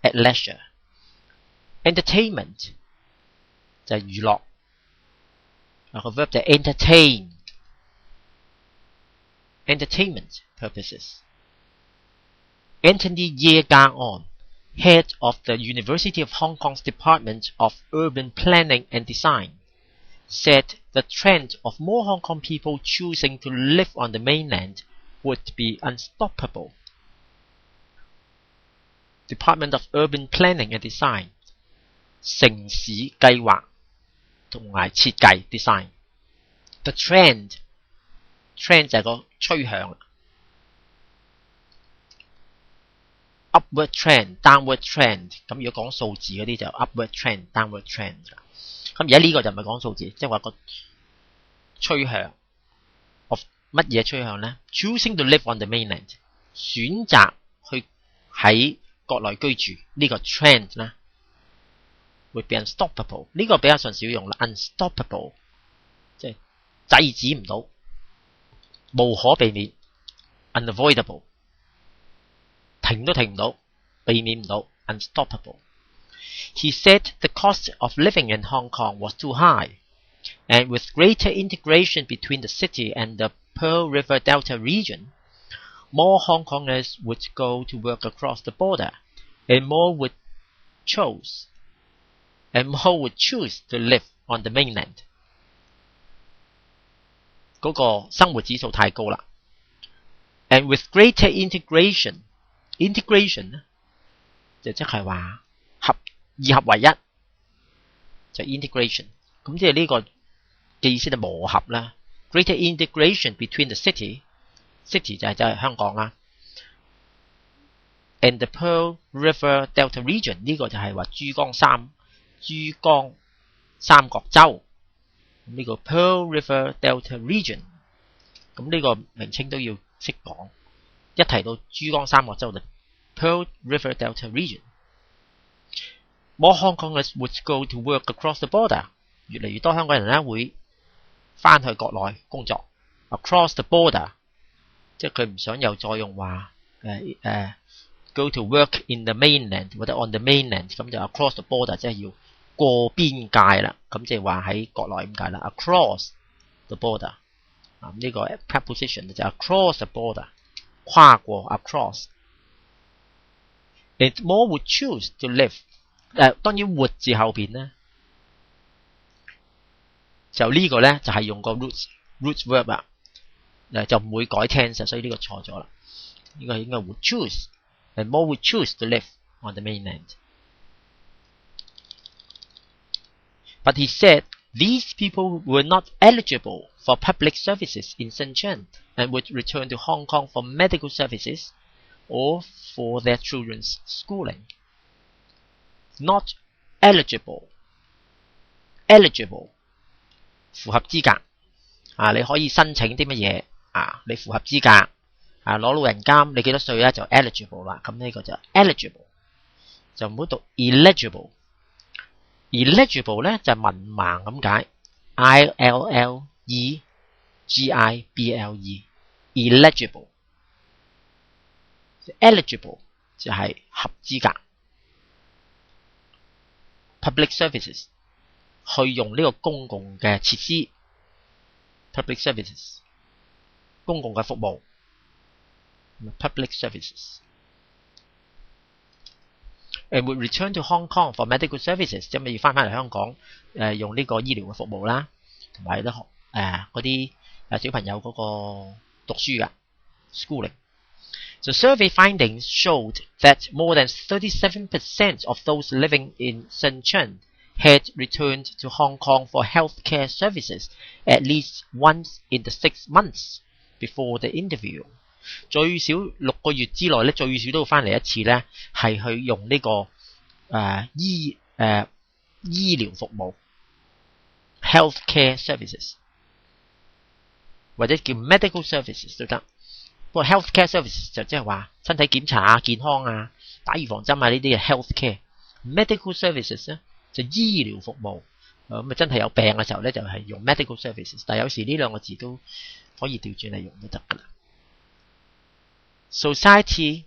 at leisure. Entertainment 就係娛樂，個 verb 就係 entertain。Entertainment purposes. Anthony Ye-Gaon, head of the University of Hong Kong's Department of Urban Planning and Design, said the trend of more Hong Kong people choosing to live on the mainland would be unstoppable. Department of Urban Planning and Design 城市計劃同埋設計 design. The trend 就係個趨向 upward trend, downward trend. 咁如果講數字嗰啲就 upward trend, downward trend. 咁而家呢個就唔係講數字，即係話個趨向 of 乜嘢趨向呢？ Choosing to live on the mainland 選擇去喺國內居住呢個 trend 呢 would be unstoppable. 呢個比較上少用啦 unstoppable 即係制止唔到，無可避免 unavoidable 停都停唔到，避免唔到 unstoppable. He said the cost of living in Hong Kong was too high, and with greater integration between the city and the Pearl River Delta region, more Hong Kongers would go to work across the border, and more would choose to live on the mainland. 嗰個生活指數太高啦。And with greater integration 呢就即係話二合為一，就 integration。咁即係呢個嘅意思就磨合啦。Greater integration between the city 就係香港啦。And the Pearl River Delta region 呢個就係話珠江三角洲。呢個 Pearl River Delta region， 咁呢個名稱都要識講。一提到珠江三角洲就 Pearl River Delta region。More Hong Kongers would go to work across the border。越嚟越多香港人咧會翻去國內工作。Across the border， 即係佢唔想又再用話go to work in the mainland 或者 on the mainland， 咁就 across the border 即係要過邊界啦，咁即係話喺國內咁解啦。Across the border， 呢個 preposition 就 across the border， 跨過 across。And more would choose to live， 當然活字後邊咧，就呢個咧就係用個 root verb 啦，就唔會改 tense， 所以呢個錯咗啦。呢個應該 would choose，and more would choose to live on the mainland。But he said these people were not eligible for public services in Shenzhen and would return to Hong Kong for medical services or for their children's schooling. Not eligible， 符合資格你可以申請啲乜嘢你符合資格攞老人監，你幾多歲咧就 eligible 啦。咁呢個就 eligible， 就唔好讀 illegible。illegible 咧就係文盲咁解 ，illegible illegible。eligible 就係合資格。public services 去用呢個公共嘅設施 ，public services 公共嘅服務 ，public services。And would return to Hong Kong for medical services， 即係要翻嚟香港用呢個醫療嘅服務啦，同埋咧嗰啲小朋友嗰個讀書嘅 schooling。The survey findings showed that more than 37% of those living in Shenzhen had returned to Hong Kong for healthcare services at least once in the 6 months before the interview。最少6個月之內咧，最少都要翻嚟一次咧，係去用呢個醫療服務 healthcare services， 或者叫 medical services 都得。不過 healthcare services 就即係話身體檢查健康打預防針呢啲嘅 healthcare。medical services 咧就醫療服務，咁真係有病嘅時候咧就係用 medical services， 但係有時呢兩個字都可以調轉嚟用都得㗎啦。Society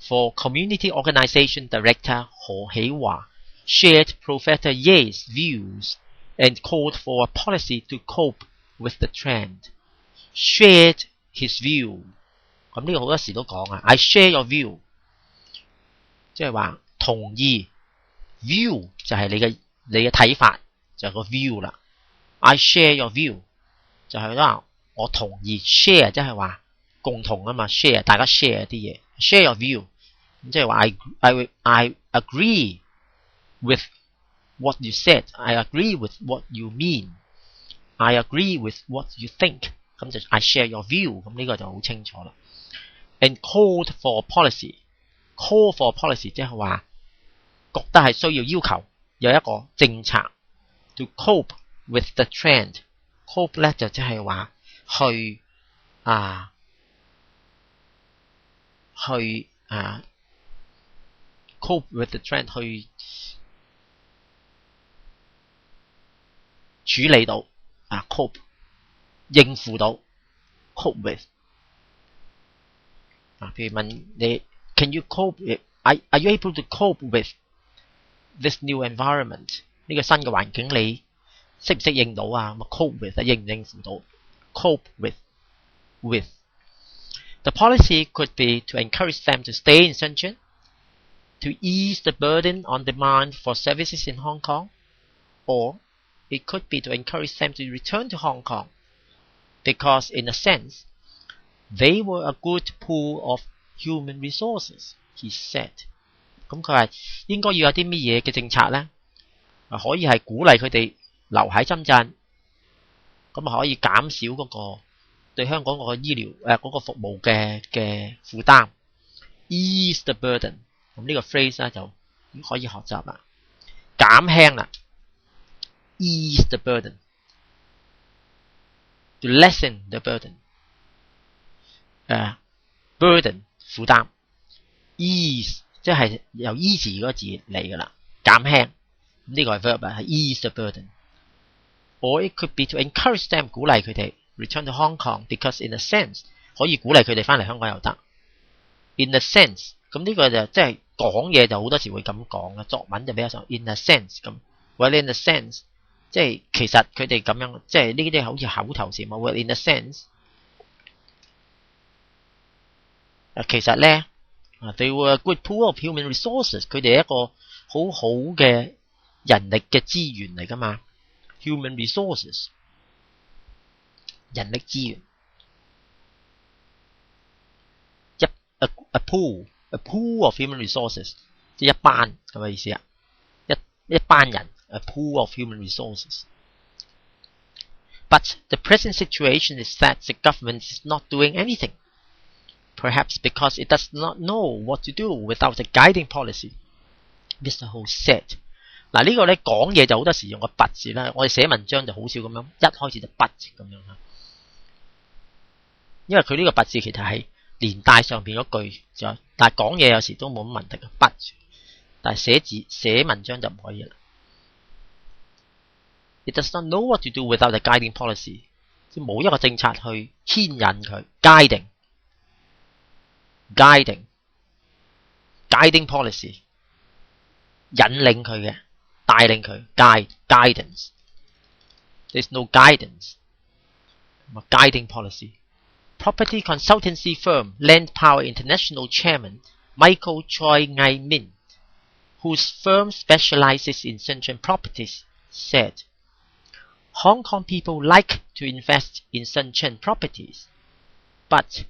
For Community Organization Director 何喜華 shared Professor Ye's views and called for a policy to cope with the trend. Shared his view. 咁呢個好多時都講啊 I share your view. 即係話同意 view 就係你嘅睇法，就係個 view 啦。I share your view 就係啦，我同意 share 即係話共同啊嘛 share 大家 share 啲嘢 share your view 咁即係話 I agree with what you said I agree with what you mean I agree with what you think 咁就 I share your view 咁呢個就好清楚啦。And called for a policy call for a policy 即係話覺得係需要求有一個政策 to cope with the trend cope 咧就即係話去cope with the trend 去處理到cope 應付到 cope with 譬如問你 Can you cope with, are you able to cope with this new environment 呢個新嘅環境你適唔適應到啊 cope with 應唔應付到 cope with The policy could be to encourage them to stay in Shenzhen, to ease the burden on demand for services in Hong Kong, or it could be to encourage them to return to Hong Kong, because in a sense, they were a good pool of human resources, he said. 咁佢話應該要有啲乜嘢嘅政策呢？可以係鼓勵佢哋留喺深圳，咁可以減少嗰個對香港嗰個醫療嗰個服務嘅負擔 ，ease the burden。咁呢個 phrase 咧就可以學習啦，減輕啦 ，ease the burden，to lessen the burden， burden 負擔 ，ease 即係由 easy 嗰個字嚟噶啦，減輕。呢個係 verb 係 ease the burden。Or it could be to encourage them 鼓勵佢哋 return to Hong Kong because in a sense 可以鼓勵佢哋翻嚟香港又得。In a sense 咁呢個就即係講嘢就好多時會咁講啦，作文就比較上 in a sense 咁。Well in a sense 即係其實佢哋咁樣即係呢啲好似口頭禪啊。Well in a sense 其實咧they were a good pool of human resources 佢哋係一個好好嘅人力嘅資源嚟噶嘛。Human resources 人力資源a pool of human resources 即係一班咁嘅意思啊，一班人 a pool of human resources. But the present situation is that the government is not doing anything, perhaps because it does not know what to do without a guiding policy. Mr. Ho said. 嗱呢個咧講嘢就好多時用個 but 字啦，我哋寫文章就好少咁樣一開始就 but 咁樣啦，因為佢呢個 but 字其實係連帶上邊嗰句就，但係講嘢有時都冇乜問題嘅 but， 但係寫文章就唔可以啦。It does not know what to do without a guiding policy， 即係冇一個政策去牽引佢 guiding policy 引領佢嘅。帶領佢 guidance there's no guidance guiding policy. Property consultancy firm Land Power International chairman Michael Choi Ngai Min, whose firm specializes in Shenzhen properties, said Hong Kong people like to invest in Shenzhen properties, but